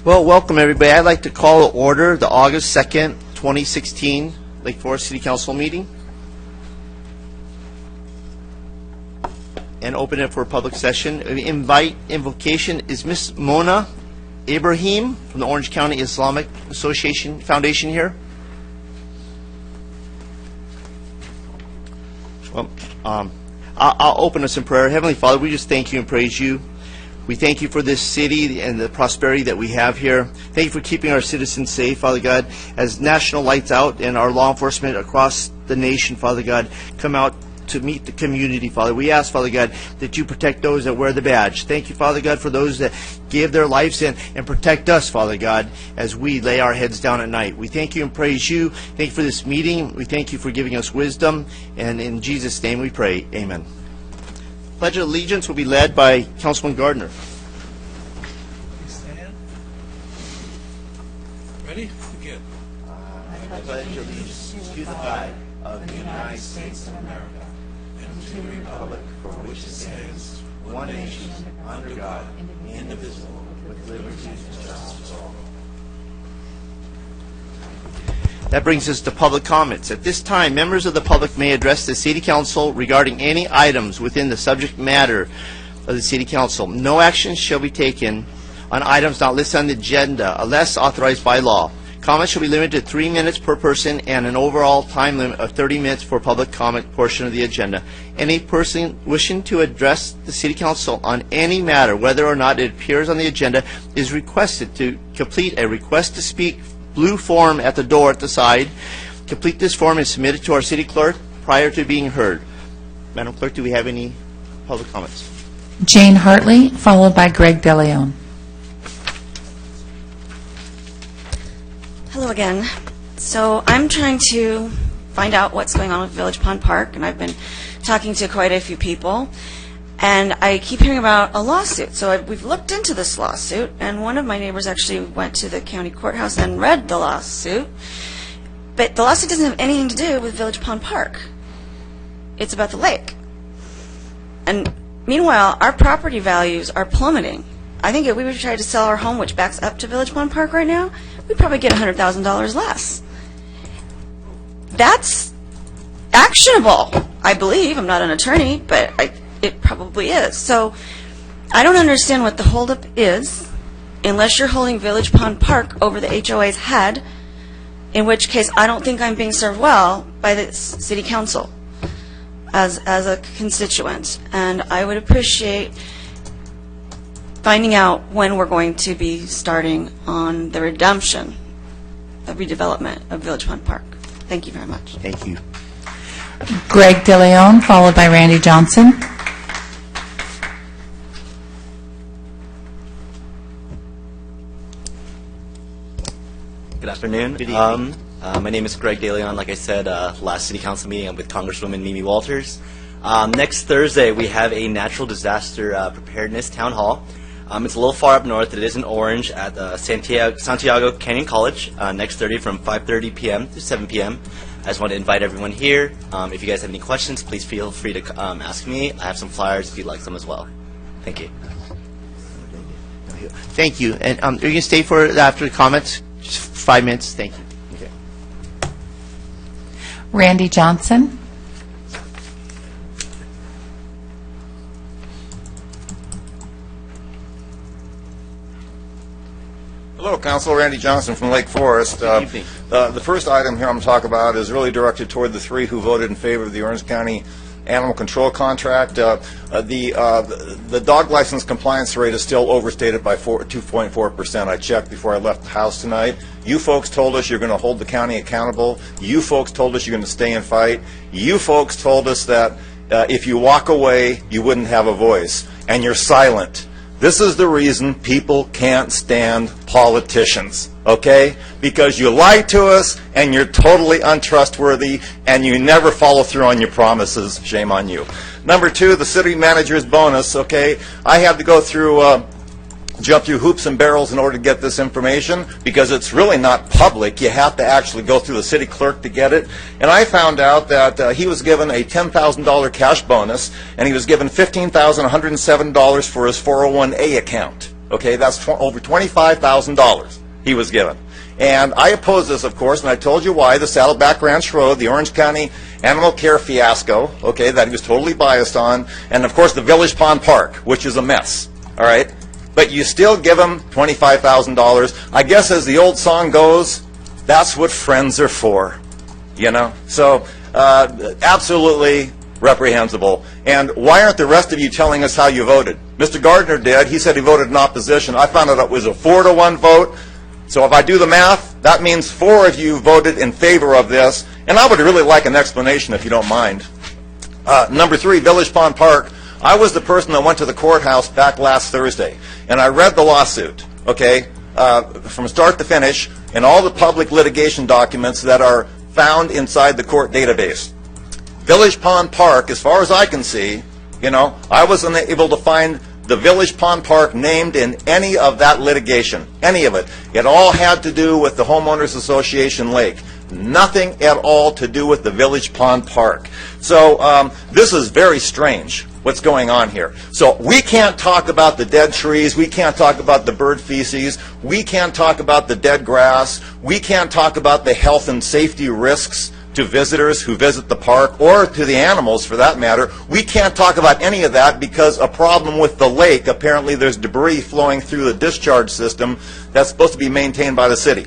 Well, welcome everybody. I'd like to call to order the August 2nd, 2016 Lake Forest City Council meeting and open it for a public session. Invocation is Miss Mona Ibrahim from the Orange County Islamic Association Foundation here. Well, I'll open us in prayer. Heavenly Father, we just thank you and praise you. We thank you for this city and the prosperity that we have here. Thank you for keeping our citizens safe, Father God. As national lights out and our law enforcement across the nation, Father God, come out to meet the community, Father. We ask, Father God, that you protect those that wear the badge. Thank you, Father God, for those that give their lives in and protect us, Father God, as we lay our heads down at night. We thank you and praise you. Thank you for this meeting. We thank you for giving us wisdom. And in Jesus' name we pray. Amen. Pledge of Allegiance will be led by Councilman Gardner. Please stand. Ready? Begin. I pledge allegiance to the flag of the United States of America and to the republic for which it stands, one nation, under God, indivisible, with liberty and justice for all. That brings us to public comments. At this time, members of the public may address the City Council regarding any items within the subject matter of the City Council. No action shall be taken on items not listed on the agenda unless authorized by law. Comments shall be limited to 3 minutes per person and an overall time limit of 30 minutes for public comment portion of the agenda. Any person wishing to address the City Council on any matter, whether or not it appears on the agenda, is requested to complete a request to speak blue form at the door at the side. Complete this form and submit it to our city clerk prior to being heard. Madam Clerk, do we have any public comments? Jane Hartley, followed by Greg DeLeon. Hello again. So I'm trying to find out what's going on with Village Pond Park, and I've been talking to quite a few people, and I keep hearing about a lawsuit. So we've looked into this lawsuit, and one of my neighbors actually went to the county courthouse and read the lawsuit. But the lawsuit doesn't have anything to do with Village Pond Park. It's about the lake. And meanwhile, our property values are plummeting. I think if we were to try to sell our home, which backs up to Village Pond Park right now, we'd probably get $100,000 less. That's actionable, I believe. I'm not an attorney, but it probably is. So I don't understand what the holdup is, unless you're holding Village Pond Park over the HOA's head, in which case I don't think I'm being served well by the City Council as a constituent. And I would appreciate finding out when we're going to be starting on the redemption, the redevelopment of Village Pond Park. Thank you very much. Thank you. Greg DeLeon, followed by Randy Johnson. Good afternoon. Good evening. My name is Greg DeLeon. Like I said, last City Council meeting, I'm with Congresswoman Mimi Walters. Next Thursday, we have a natural disaster preparedness town hall. It's a little far up north. It is in Orange at Santiago Canyon College next Thursday from 5:30 p.m. to 7 p.m. I just want to invite everyone here. If you guys have any questions, please feel free to ask me. I have some flyers if you'd like some as well. Thank you. Thank you. And are you going to stay for after the comments? Just 5 minutes. Thank you. Okay. Randy Johnson. Hello, Council. Randy Johnson from Lake Forest. Good evening. The first item here I'm going to talk about is really directed toward the three who voted in favor of the Orange County animal control contract. The dog license compliance rate is still overstated by 2.4%. I checked before I left the house tonight. You folks told us you're going to hold the county accountable. You folks told us you're going to stay and fight. You folks told us that if you walk away, you wouldn't have a voice, and you're silent. This is the reason people can't stand politicians, okay? Because you lie to us, and you're totally untrustworthy, and you never follow through on your promises. Shame on you. Number two, the city manager's bonus, okay? I had to go through jump through hoops and barrels in order to get this information because it's really not public. You have to actually go through the city clerk to get it. And I found out that he was given a $10,000 cash bonus, and he was given $15,107 for his 401A account. Okay, that's over $25,000 he was given. And I oppose this, of course, and I told you why. The Saddleback Ranch Road, the Orange County animal care fiasco, okay, that he was totally biased on, and of course the Village Pond Park, which is a mess, all right? But you still give him $25,000. I guess as the old song goes, that's what friends are for, you know? So, absolutely reprehensible. And why aren't the rest of you telling us how you voted? Mr. Gardner did. He said he voted in opposition. I found out it was a 4-to-1 vote. So if I do the math, that means 4 of you voted in favor of this. And I would really like an explanation, if you don't mind. Number 3, Village Pond Park. I was the person that went to the courthouse back last Thursday, and I read the lawsuit, okay, from start to finish, and all the public litigation documents that are found inside the court database. Village Pond Park, as far as I can see, you know, I wasn't able to find the Village Pond Park named in any of that litigation, any of it. It all had to do with the Homeowners Association Lake. Nothing at all to do with the Village Pond Park. So this is very strange, what's going on here. So we can't talk about the dead trees. We can't talk about the bird feces. We can't talk about the dead grass. We can't talk about the health and safety risks to visitors who visit the park, or to the animals for that matter. We can't talk about any of that because a problem with the lake, apparently there's debris flowing through the discharge system that's supposed to be maintained by the city.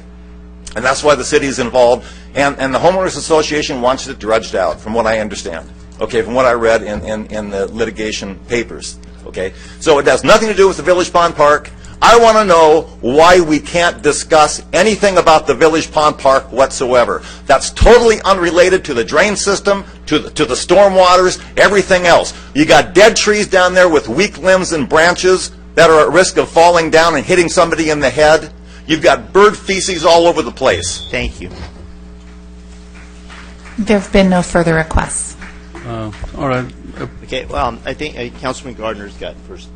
And that's why the city is involved. And the Homeowners Association wants it dredged out, from what I understand. Okay, from what I read in the litigation papers. Okay, so it has nothing to do with the Village Pond Park. I want to know why we can't discuss anything about the Village Pond Park whatsoever. That's totally unrelated to the drain system, to the storm waters, everything else. You got dead trees down there with weak limbs and branches that are at risk of falling down and hitting somebody in the head. You've got bird feces all over the place. Thank you. There have been no further requests. All right. Okay, well, I think Councilman Gardner's got first.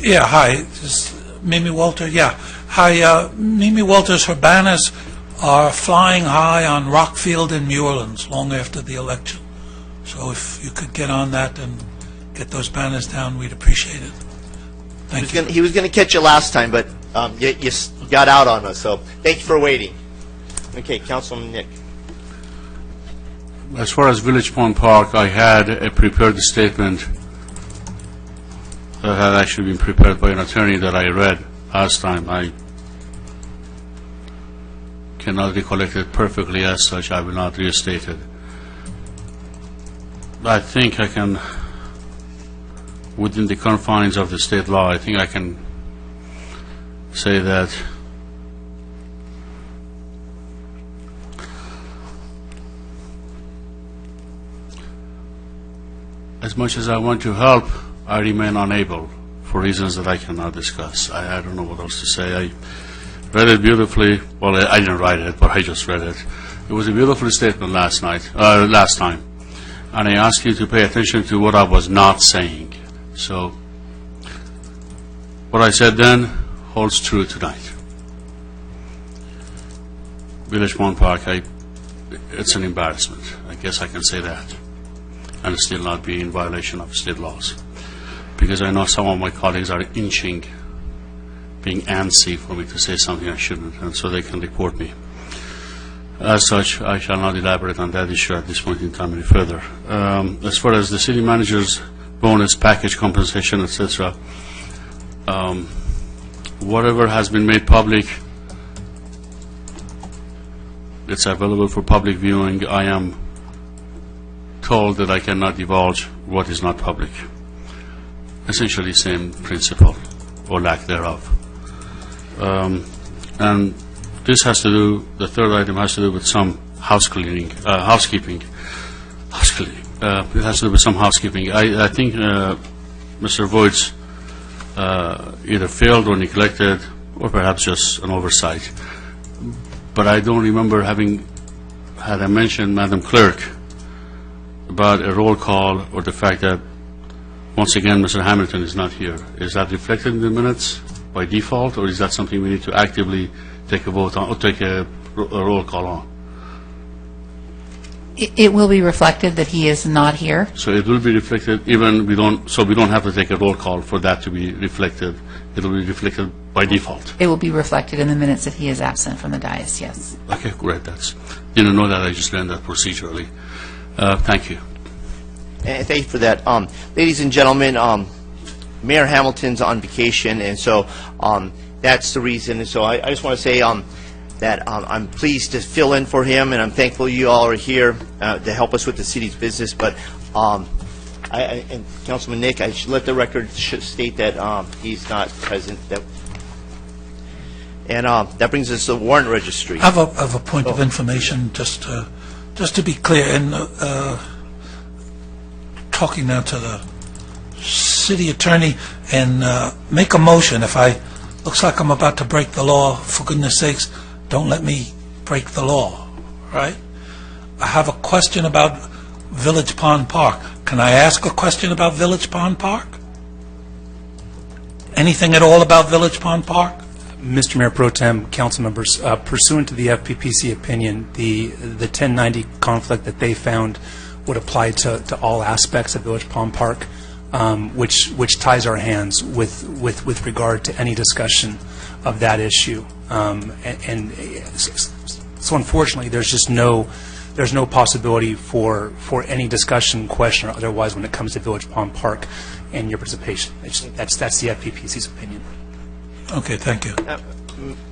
Yeah, hi, this is Mimi Walter, yeah. Hi, Mimi Walters, her banners are flying high on Rockfield and Muirlands long after the election. So if you could get on that and get those banners down, we'd appreciate it. Thank you. He was going to catch you last time, but you got out on us, so thank you for waiting. Okay, Councilman Nick. As far as Village Pond Park, I had a prepared statement that had actually been prepared by an attorney that I read last time. I cannot recollect it perfectly as such. I will not restate it. I think I can, within the confines of the state law, I think I can say that as much as I want to help, I remain unable for reasons that I cannot discuss. I don't know what else to say. I read it beautifully. Well, I didn't write it, but I just read it. It was a beautiful statement last time. And I ask you to pay attention to what I was not saying. So what I said then holds true tonight. Village Pond Park, it's an embarrassment. I guess I can say that. And still not be in violation of state laws. Because I know some of my colleagues are inching, being antsy for me to say something I shouldn't, and so they can report me. As such, I shall not elaborate on that issue at this point in time any further. As far as the city manager's bonus package compensation, etc., whatever has been made public, it's available for public viewing. I am told that I cannot divulge what is not public. Essentially same principle, or lack thereof. And this has to do, the third item has to do with some housekeeping. It has to do with some housekeeping. I think Mr. Voigt's either failed or neglected, or perhaps just an oversight. But I don't remember having had I mentioned, Madam Clerk, about a roll call or the fact that once again Mr. Hamilton is not here. Is that reflected in the minutes by default, or is that something we need to actively take a vote on, or take a roll call on? It will be reflected that he is not here. So it will be reflected, even we don't have to take a roll call for that to be reflected. It will be reflected by default. It will be reflected in the minutes that he is absent from the dais, yes. Okay, great. Didn't know that. I just learned that procedurally. Thank you. And thank you for that. Ladies and gentlemen, Mayor Hamilton's on vacation, and so that's the reason. And so I just want to say that I'm pleased to fill in for him, and I'm thankful you all are here to help us with the city's business. But and Councilman Nick, I should let the record state that he's not present. And that brings us to the warrant registry. I have a point of information, just to be clear, and talking now to the city attorney, and make a motion. If looks like I'm about to break the law, for goodness sakes, don't let me break the law, right? I have a question about Village Pond Park. Can I ask a question about Village Pond Park? Anything at all about Village Pond Park? Mr. Mayor Pro Tem, council members, pursuant to the FPPC opinion, the 1090 conflict that they found would apply to all aspects of Village Pond Park, which ties our hands with regard to any discussion of that issue. And so unfortunately, there's no possibility for any discussion, question, or otherwise when it comes to Village Pond Park and your participation. That's the FPPC's opinion. Okay, thank you.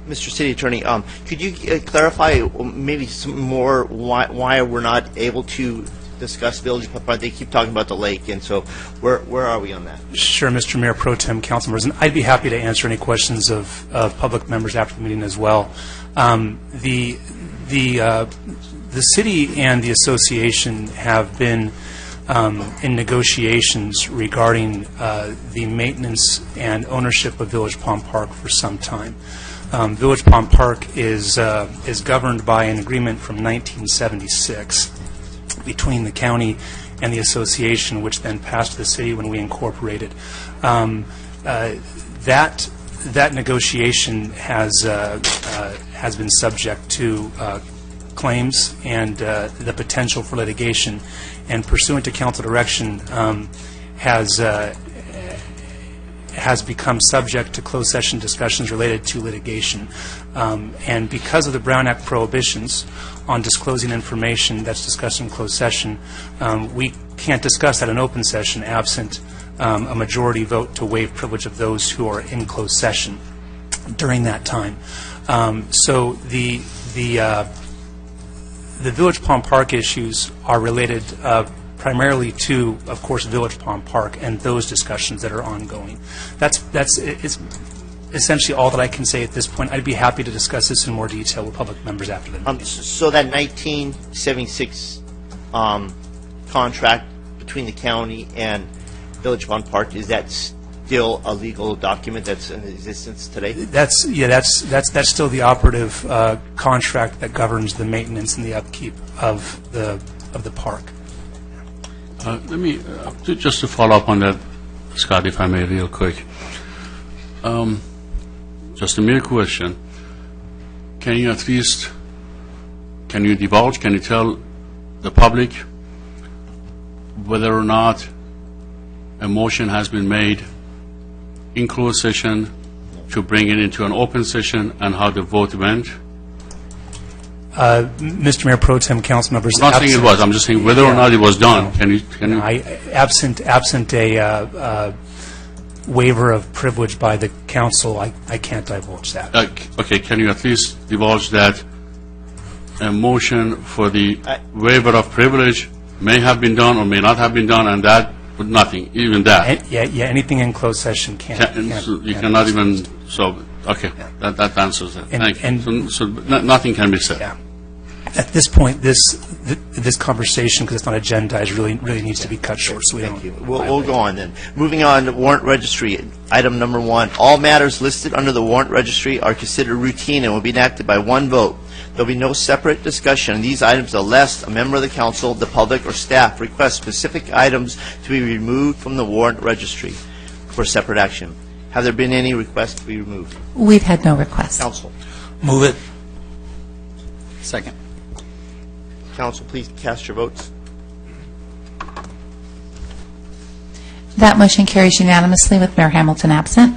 Mr. City Attorney, could you clarify maybe some more why we're not able to discuss Village Pond Park? They keep talking about the lake, and so where are we on that? Sure, Mr. Mayor Pro Tem, council members, and I'd be happy to answer any questions of public members after the meeting as well. The city and the association have been in negotiations regarding the maintenance and ownership of Village Pond Park for some time. Village Pond Park is governed by an agreement from 1976 between the county and the association, which then passed to the city when we incorporated. That negotiation has been subject to claims and the potential for litigation, and pursuant to council direction, has become subject to closed session discussions related to litigation. And because of the Brown Act prohibitions on disclosing information that's discussed in closed session, we can't discuss that in open session absent a majority vote to waive privilege of those who are in closed session during that time. So the Village Pond Park issues are related primarily to, of course, Village Pond Park and those discussions that are ongoing. It's essentially all that I can say at this point. I'd be happy to discuss this in more detail with public members after the meeting. So that 1976 contract between the county and Village Pond Park, is that still a legal document that's in existence today? That's still the operative contract that governs the maintenance and the upkeep of the park. Let me, just to follow up on that, Scott, if I may, real quick. Just a mere question. Can you at least, can you divulge, can you tell the public whether or not a motion has been made in closed session to bring it into an open session and how the vote went? Mr. Mayor Pro Tem, council members. I'm not saying it was. I'm just saying whether or not it was done. Can you? Absent a waiver of privilege by the council, I can't divulge that. Okay. Can you at least divulge that a motion for the waiver of privilege may have been done or may not have been done, and that with nothing, even that? Yeah. Anything in closed session can't. You cannot even. So okay, that answers it. Thank you. So nothing can be said. Yeah. At this point, this conversation, because it's not agendized, really needs to be cut short. So Thank you. We'll go on then. Moving on to warrant registry. Item number 1. All matters listed under the warrant registry are considered routine and will be enacted by one vote. There will be no separate discussion on these items unless a member of the council, the public, or staff requests specific items to be removed from the warrant registry for separate action. Have there been any requests to be removed? We've had no requests. Council. Move it. Second. Council, please cast your votes. That motion carries unanimously with Mayor Hamilton absent.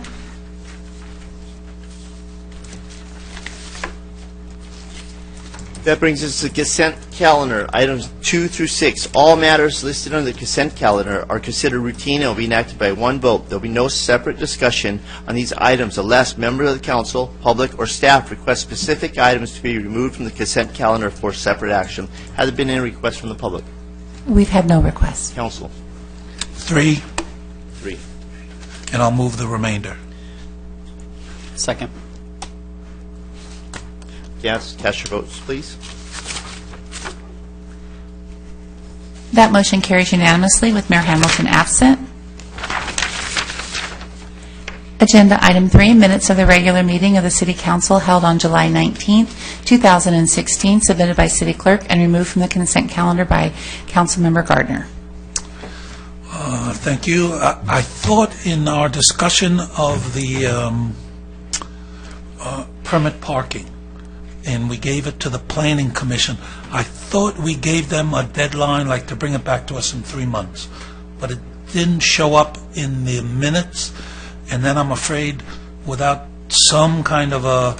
That brings us to the consent calendar, items 2 through 6. All matters listed on the consent calendar are considered routine and will be enacted by one vote. There will be no separate discussion on these items unless members of the council, public, or staff request specific items to be removed from the consent calendar for separate action. Has there been any requests from the public? We've had no requests. Council? 3, 3. and I'll move the remainder. Second. Yes, cast your votes, please. That motion carries unanimously with Mayor Hamilton absent. Agenda item 3, minutes of the regular meeting of the City Council held on July 19th, 2016, submitted by City Clerk and removed from the consent calendar by Councilmember Gardner. Thank you. I thought in our discussion of the permit parking, and we gave it to the Planning Commission, I thought we gave them a deadline, like to bring it back to us in 3 months. But it didn't show up in the minutes, and then I'm afraid without some kind of a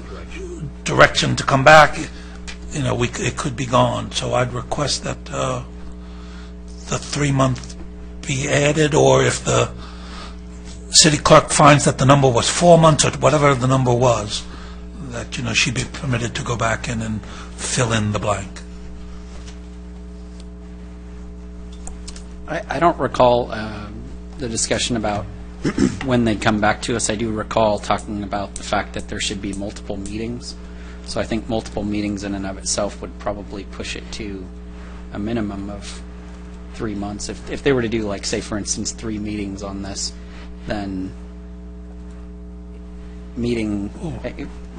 direction to come back, it could be gone. So I'd request that the 3-month be added, or if the city clerk finds that the number was 4 months or whatever the number was, that she'd be permitted to go back in and fill in the blank. I don't recall the discussion about when they'd come back to us. I do recall talking about the fact that there should be multiple meetings. So I think multiple meetings in and of itself would probably push it to a minimum of 3 months. If they were to do, like, say, for instance, 3 meetings on this, then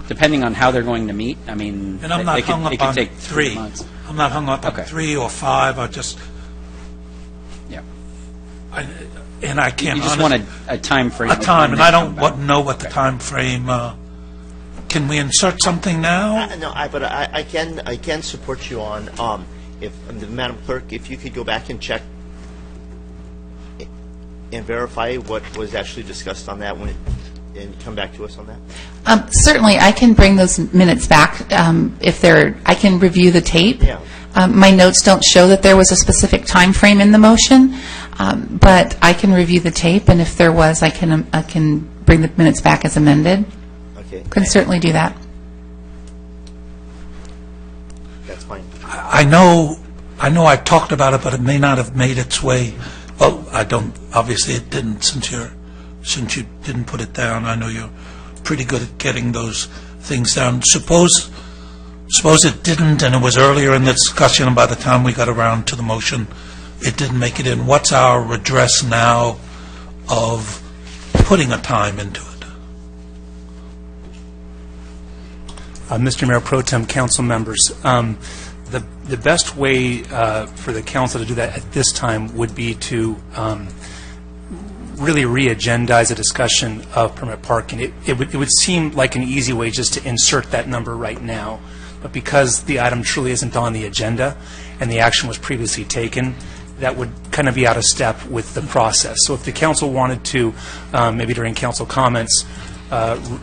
depending on how they're going to meet, I mean, And I'm not hung up it could on take 3. months. I'm not hung up on Okay. 3 or 5. I just, Yeah. and I can't. You just honestly- want a time frame. A of time, when and they I come don't back. know what the time frame. Can we insert something now? No, but I can support you on, if, Madam Clerk, if you could go back and check and verify what was actually discussed on that and come back to us on that? Certainly, I can bring those minutes back if they're. I can review the tape. Yeah. My notes don't show that there was a specific time frame in the motion, but I can review the tape, and if there was, I can bring the minutes back as amended. Okay. Can certainly do that. That's fine. I know I talked about it, but it may not have made its way. Well, I don't. Obviously, it didn't. Since you didn't put it down, I know you're pretty good at getting those things down. Suppose it didn't, and it was earlier in the discussion, and by the time we got around to the motion, it didn't make it in. What's our redress now of putting a time into it? Mr. Mayor Pro Tem, council members, the best way for the council to do that at this time would be to really re-agendize a discussion of permit parking. It would seem like an easy way just to insert that number right now, but because the item truly isn't on the agenda and the action was previously taken, that would kind of be out of step with the process. So if the council wanted to, maybe during council comments,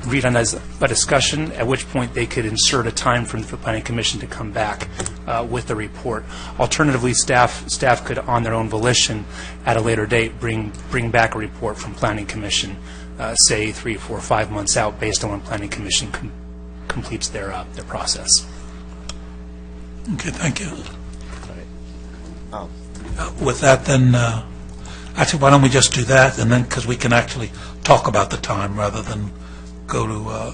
read on as a discussion, at which point they could insert a time for the Planning Commission to come back with the report. Alternatively, staff could, on their own volition, at a later date, bring back a report from Planning Commission, say 3, 4, 5 months out, based on when Planning Commission completes their process. Okay, thank you. Oh. With that, then, actually, why don't we just do that, and then, because we can actually talk about the time rather than go to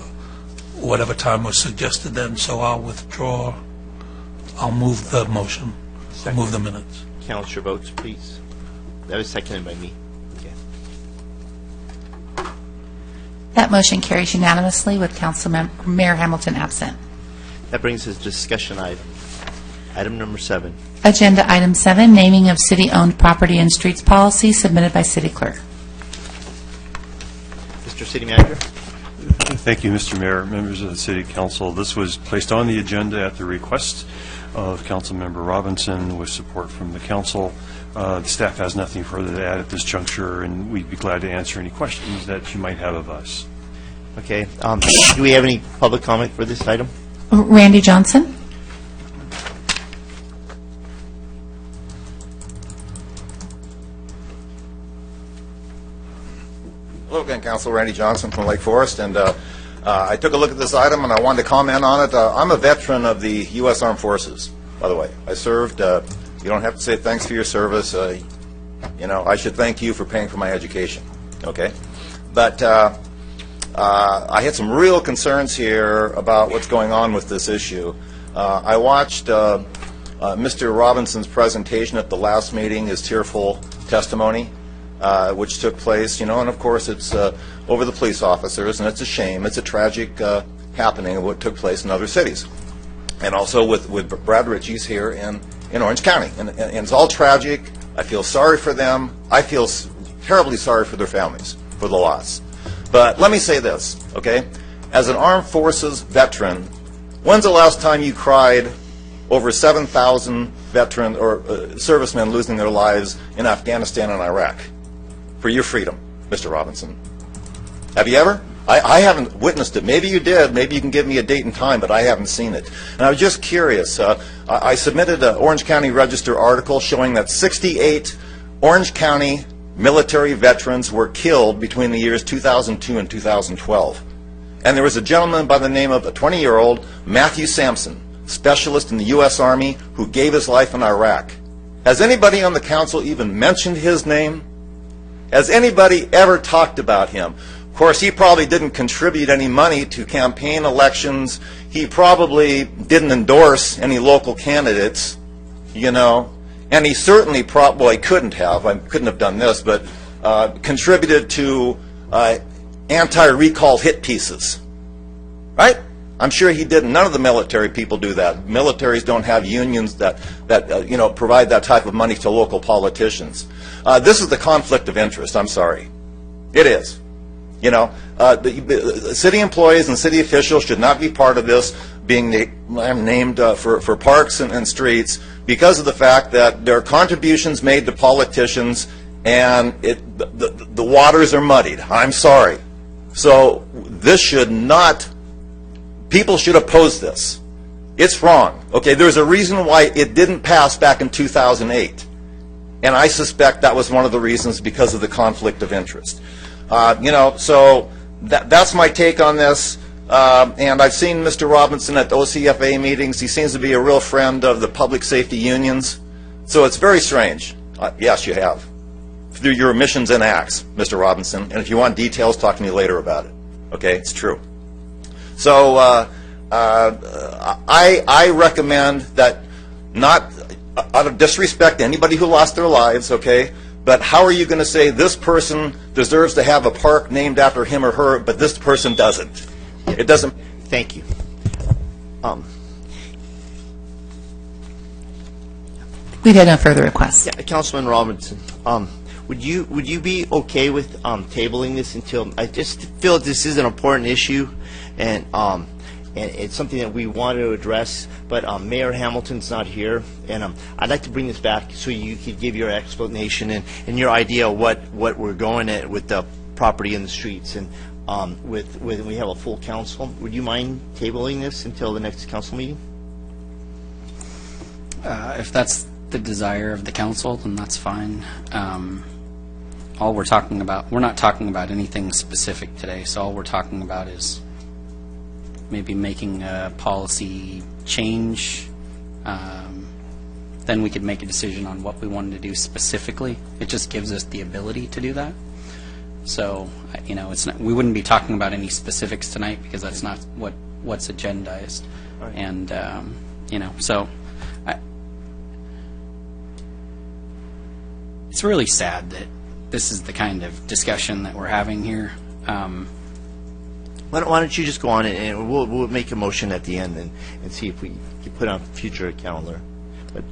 whatever time was suggested then. So I'll withdraw. I'll move the motion. I'll move the minutes. Count your votes, please. That was seconded by me. Okay. That motion carries unanimously with Mayor Hamilton absent. That brings us to discussion item. Item number 7. Agenda item 7, naming of city-owned property and streets policy, submitted by City Clerk. Mr. City Manager? Thank you, Mr. Mayor, members of the City Council. This was placed on the agenda at the request of Councilmember Robinson with support from the council. The staff has nothing further to add at this juncture, and we'd be glad to answer any questions that you might have of us. Okay. Do we have any public comment for this item? Randy Johnson? Hello again, Council. Randy Johnson from Lake Forest, and I took a look at this item and I wanted to comment on it. I'm a veteran of the U.S. Armed Forces, by the way. I served. You don't have to say thanks for your service. You know, I should thank you for paying for my education, okay? But I had some real concerns here about what's going on with this issue. I watched Mr. Robinson's presentation at the last meeting, his tearful testimony, which took place, you know, and of course it's over the police officers, and it's a shame. It's a tragic happening of what took place in other cities. And also with Brad Ritchie's here in Orange County. And it's all tragic. I feel sorry for them. I feel terribly sorry for their families, for the loss. But let me say this, okay? As an armed forces veteran, when's the last time you cried over 7,000 veteran or servicemen losing their lives in Afghanistan and Iraq for your freedom, Mr. Robinson? Have you ever? I haven't witnessed it. Maybe you did. Maybe you can give me a date and time, but I haven't seen it. And I was just curious. I submitted an Orange County Register article showing that 68 Orange County military veterans were killed between the years 2002 and 2012. And there was a gentleman by the name of a 20-year-old Matthew Sampson, specialist in the U.S. Army, who gave his life in Iraq. Has anybody on the council even mentioned his name? Has anybody ever talked about him? Of course, he probably didn't contribute any money to campaign elections. He probably didn't endorse any local candidates, you know. And he certainly probably couldn't have. I couldn't have done this, but contributed to anti-recall hit pieces, right? I'm sure he didn't. None of the military people do that. Militaries don't have unions that you know, provide that type of money to local politicians. This is the conflict of interest. I'm sorry. It is. You know, the city employees and city officials should not be part of this being named for parks and streets because of the fact that there are contributions made to politicians and the waters are muddied. I'm sorry. So this should not, people should oppose this. It's wrong. Okay, there's a reason why it didn't pass back in 2008. And I suspect that was one of the reasons because of the conflict of interest. You know, so that's my take on this. And I've seen Mr. Robinson at the OCFA meetings. He seems to be a real friend of the public safety unions. So it's very strange. Yes, you have. Through your omissions and acts, Mr. Robinson. And if you want details, talk to me later about it. Okay, it's true. So I recommend that, not out of disrespect to anybody who lost their lives, okay, but how are you going to say this person deserves to have a park named after him or her, but this person doesn't? It doesn't. Thank you. We've had no further requests. Yeah, Councilman Robinson, would you be okay with tabling this until, I just feel this is an important issue, and it's something that we want to address, but Mayor Hamilton's not here, and I'd like to bring this back so you could give your explanation and your idea of what we're going at with the property and the streets, and when we have a full council. Would you mind tabling this until the next council meeting? If that's the desire of the council, then that's fine. All we're talking about, we're not talking about anything specific today, so all we're talking about is maybe making a policy change. Then we could make a decision on what we wanted to do specifically. It just gives us the ability to do that. So, you know, it's not, we wouldn't be talking about any specifics tonight because that's not what's agendized. Right. And, you know, so it's really sad that this is the kind of discussion that we're having here. Why don't you just go on and we'll make a motion at the end and see if we can put on a future calendar. But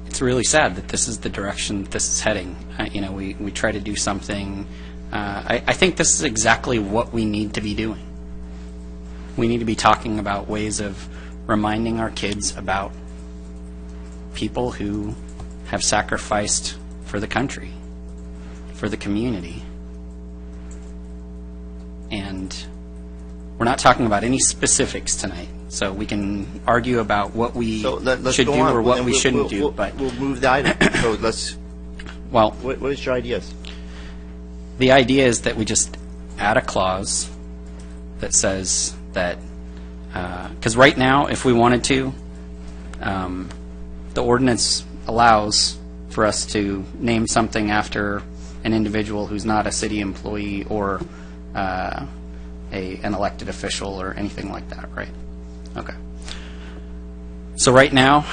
it's really sad that this is the direction that this is heading. You know, we try to do something. I think this is exactly what we need to be doing. We need to be talking about ways of reminding our kids about people who have sacrificed for the country, for the community. And we're not talking about any specifics tonight, so we can argue about what we let's should go do on. or what Then we shouldn't we'll- do. But we'll move the item. So let's. well, What is your ideas? the idea is that we just add a clause that says that, because right now, if we wanted to, the ordinance allows for us to name something after an individual who's not a city employee or an elected official or anything like that, right? Okay. So right now,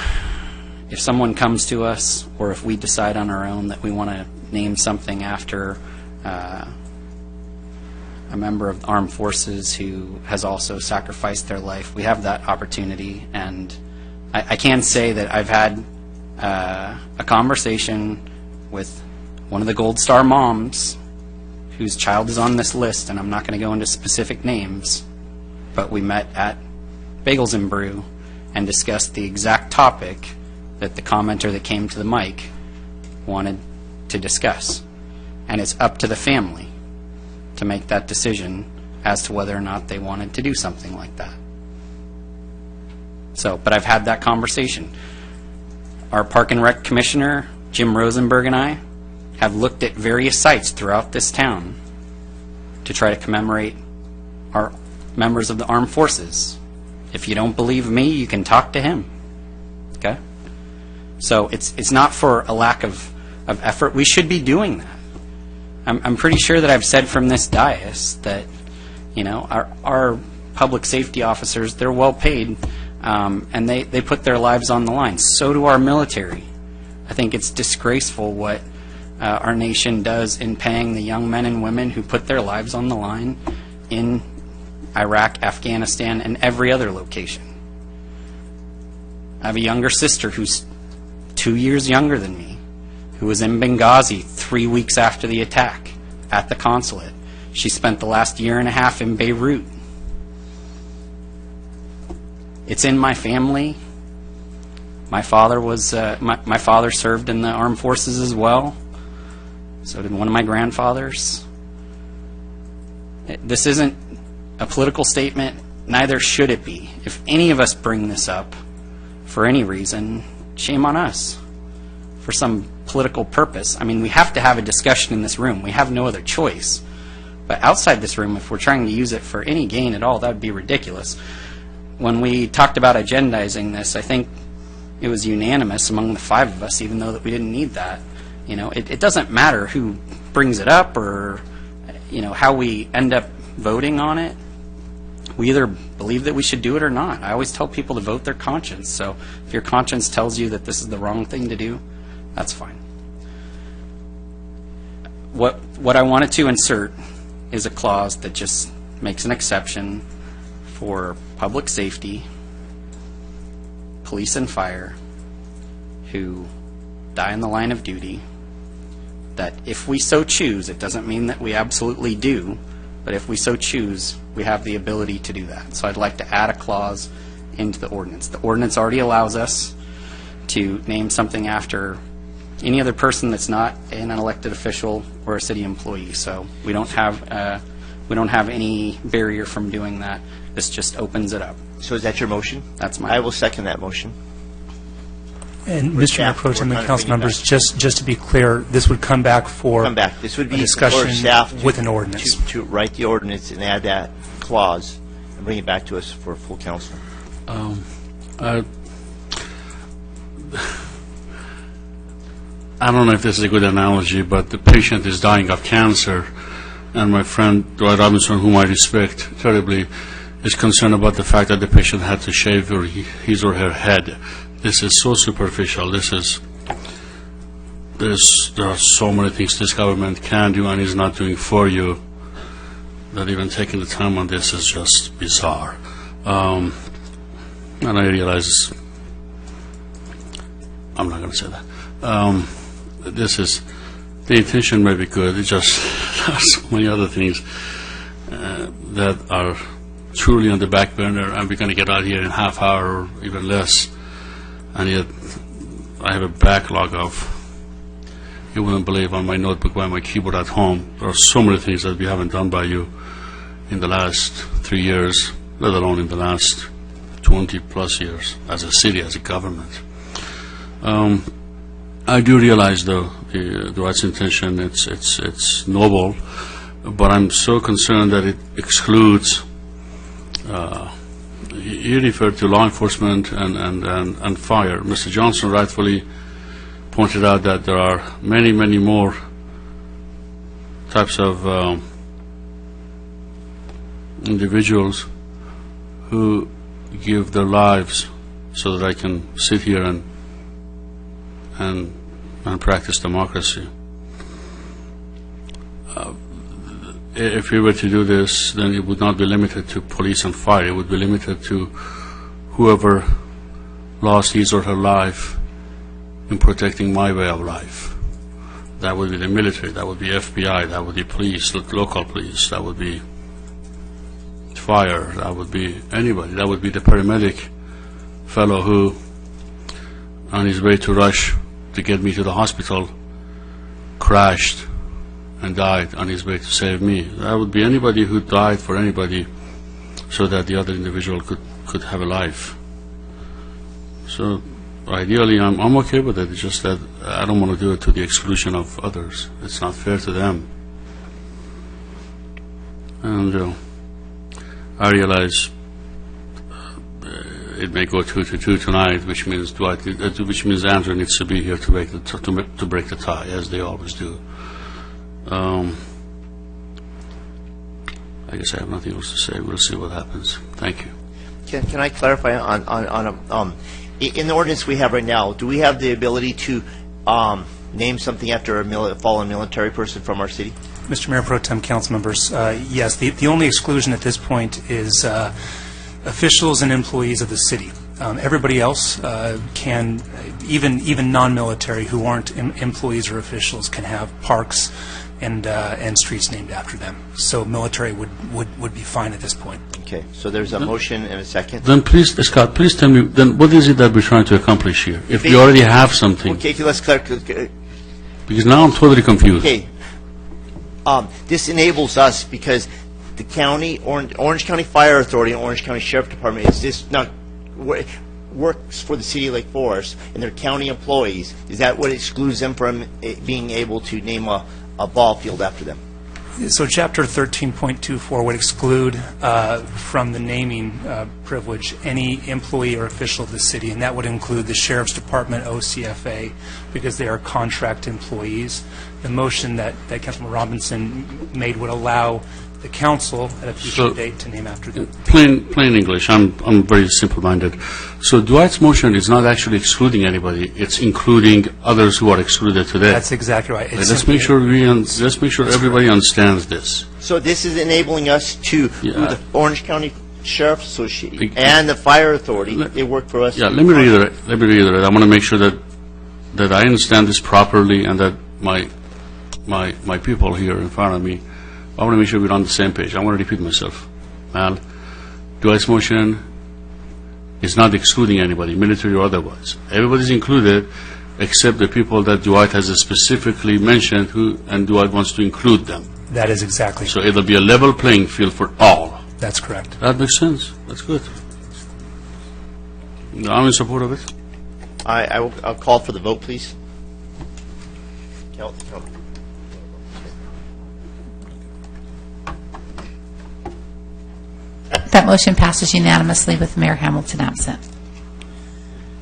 if someone comes to us, or if we decide on our own that we want to name something after a member of the armed forces who has also sacrificed their life, we have that opportunity. And I can say that I've had a conversation with one of the Gold Star moms whose child is on this list, and I'm not going to go into specific names, but we met at Bagels and Brew and discussed the exact topic that the commenter that came to the mic wanted to discuss. And it's up to the family to make that decision as to whether or not they wanted to do something like that. So, but I've had that conversation. Our Park and Rec Commissioner, Jim Rosenberg, and I have looked at various sites throughout this town to try to commemorate our members of the armed forces. If you don't believe me, you can talk to him. Okay? So it's not for a lack of effort. We should be doing that. I'm pretty sure that I've said from this dais that, you know, our public safety officers, they're well paid, and they put their lives on the line. So do our military. I think it's disgraceful what our nation does in paying the young men and women who put their lives on the line in Iraq, Afghanistan, and every other location. I have a younger sister who's 2 years younger than me, who was in Benghazi 3 weeks after the attack at the consulate. She spent the last year and a half in Beirut. It's in my family. My father was my father served in the armed forces as well. So did one of my grandfathers. This isn't a political statement, neither should it be. If any of us bring this up for any reason, shame on us for some political purpose. I mean, we have to have a discussion in this room. We have no other choice. But outside this room, if we're trying to use it for any gain at all, that would be ridiculous. When we talked about agendizing this, I think it was unanimous among the five of us, even though that we didn't need that. You know, it doesn't matter who brings it up or, you know, how we end up voting on it. We either believe that we should do it or not. I always tell people to vote their conscience. So if your conscience tells you that this is the wrong thing to do, that's fine. What I wanted to insert is a clause that just makes an exception for public safety, police and fire, who die in the line of duty, that if we so choose, it doesn't mean that we absolutely do, but if we so choose, we have the ability to do that. So I'd like to add a clause into the ordinance. The ordinance already allows us to name something after any other person that's not an elected official or a city employee. So we don't have any barrier from doing that. This just opens it up. So is that your motion? That's my I will second that motion. And Mr. Mayor Pro Tem and council members, just to be clear, this would come back for Come back. This would a be discussion for staff with an ordinance. to write the ordinance and add that clause and bring it back to us for full council. I don't know if this is a good analogy, but the patient is dying of cancer, and my friend Dwight Robinson, whom I respect terribly, is concerned about the fact that the patient had to shave his or her head. This is so superficial. There are so many things this government can do and is not doing for you, that even taking the time on this is just bizarre. And I realize I'm not going to say that. The intention may be good. It just there are so many other things that are truly on the back burner, and we're going to get out here in half hour or even less. And yet, I have a backlog of, you wouldn't believe, on my notebook, by my keyboard at home. There are so many things that we haven't done by you in the last 3 years, let alone in the last 20-plus years as a city, as a government. I do realize, though, the right's intention, it's noble, but I'm so concerned that it excludes, you referred to law enforcement and fire. Mr. Johnson rightfully pointed out that there are many, many more types of individuals who give their lives so that I can sit here and practice democracy. If we were to do this, then it would not be limited to police and fire. It would be limited to whoever lost his or her life in protecting my way of life. That would be the military, that would be FBI, that would be police, local police, that would be fire, that would be anybody. That would be the paramedic fellow who, on his way to rush to get me to the hospital, crashed and died on his way to save me. That would be anybody who died for anybody so that the other individual could have a life. So ideally, I'm okay with it. It's just that I don't want to do it to the exclusion of others. It's not fair to them. And I realize it may go 2-2 tonight, which means Andrew needs to be here to break the tie, as they always do. I guess I have nothing else to say. We'll see what happens. Thank you. Can I clarify on in the ordinance we have right now, do we have the ability to name something after a fallen military person from our city? Mr. Mayor Pro Tem, council members, yes. The only exclusion at this point is officials and employees of the city. Everybody else can, even non-military who aren't employees or officials, can have parks and streets named after them. So military would be fine at this point. Okay, so there's a motion and a second. Then please, Scott, please tell me, then what is it that we're trying to accomplish here? If we already have something. Okay, let's clarify. Because now I'm totally confused. Okay. This enables us because the county, Orange County Fire Authority and Orange County Sheriff Department is just not works for the city of Lake Forest, and they're county employees. Is that what excludes them from being able to name a ball field after them? So Chapter 13.24 would exclude from the naming privilege any employee or official of the city, and that would include the Sheriff's Department, OCFA, because they are contract employees. The motion that Councilman Robinson made would allow the council at a future date to name after them. Plain English. I'm very simple-minded. So Dwight's motion is not actually excluding anybody. It's including others who are excluded today. That's exactly right. Let's make sure everybody understands this. So this is enabling us to, through the Orange County Sheriff's Association and the Fire Authority, they work for us. Yeah, let me reiterate. I want to make sure that I understand this properly, and that my people here in front of me, I want to make sure we're on the same page. I want to repeat myself. Mal, Dwight's motion is not excluding anybody, military or otherwise. Everybody's included except the people that Dwight has specifically mentioned, and Dwight wants to include them. That is exactly So it'll be a level playing field for all. That's correct. That makes sense. That's good. I'm in support of it. I'll call for the vote, please. Count. That motion passes unanimously with Mayor Hamilton absent.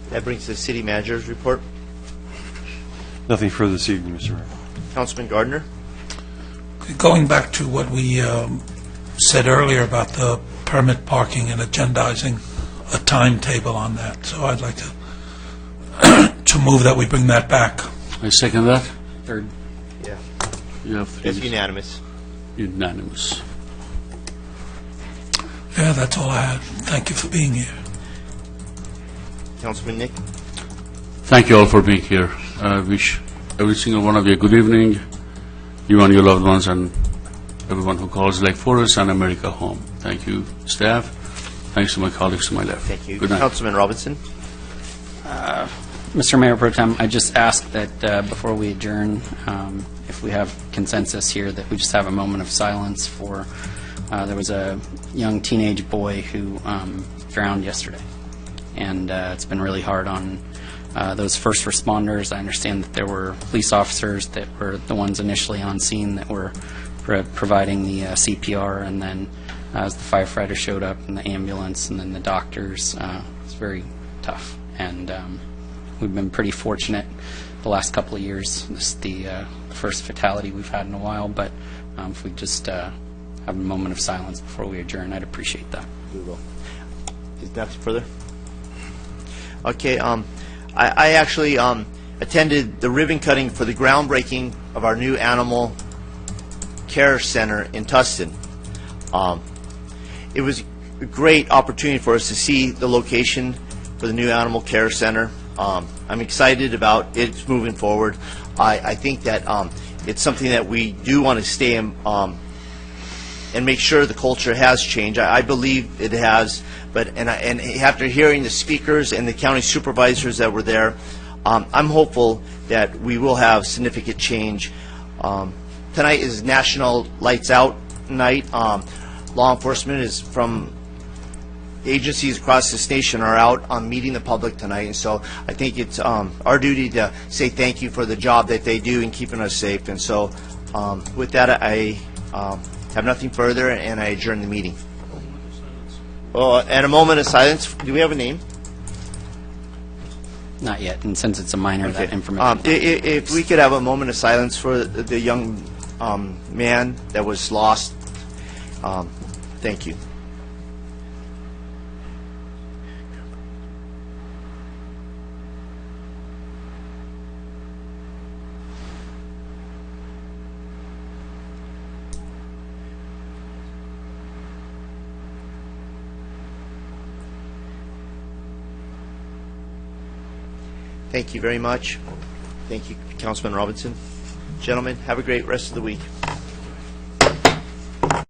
That brings the city manager's report. Nothing further this evening, Mr. Mayor. Councilman Gardner. Going back to what we said earlier about the permit parking and agendizing a timetable on that, so I'd like to move that we bring that back. I second that. Third. Yeah. You have three. It's unanimous. Unanimous. Yeah, that's all I had. Thank you for being here. Councilman Nick. Thank you all for being here. I wish every single one of you a good evening, you and your loved ones, and everyone who calls Lake Forest and America home. Thank you, staff. Thanks to my colleagues to my left. Thank you. Good night. Councilman Robinson? Mr. Mayor Pro Tem, I just ask that before we adjourn, if we have consensus here, that we just have a moment of silence for, there was a young teenage boy who drowned yesterday. And it's been really hard on those first responders. I understand that there were police officers that were the ones initially on scene that were providing the CPR, and then as the firefighters showed up and the ambulance and then the doctors, it's very tough. And we've been pretty fortunate the last couple of years. This is the first fatality we've had in a while, but if we just have a moment of silence before we adjourn, I'd appreciate that. We will. Is nothing further? Okay, I actually attended the ribbon cutting for the groundbreaking of our new animal care center in Tustin. It was a great opportunity for us to see the location for the new animal care center. I'm excited about it moving forward. I think that it's something that we do want to stay in, and make sure the culture has changed. I believe it has, but and after hearing the speakers and the county supervisors that were there, I'm hopeful that we will have significant change. Tonight is National Lights Out Night. Law enforcement is from agencies across this nation are out on meeting the public tonight, and so I think it's our duty to say thank you for the job that they do in keeping us safe. And so with that, I have nothing further, and I adjourn the meeting. Oh, and a moment of silence. Do we have a name? Not yet, and since it's a minor, Okay. that information. If we could have a moment of silence for the young man that was lost. Thank you. Thank you very much. Thank you, Councilman Robinson. Gentlemen, have a great rest of the week.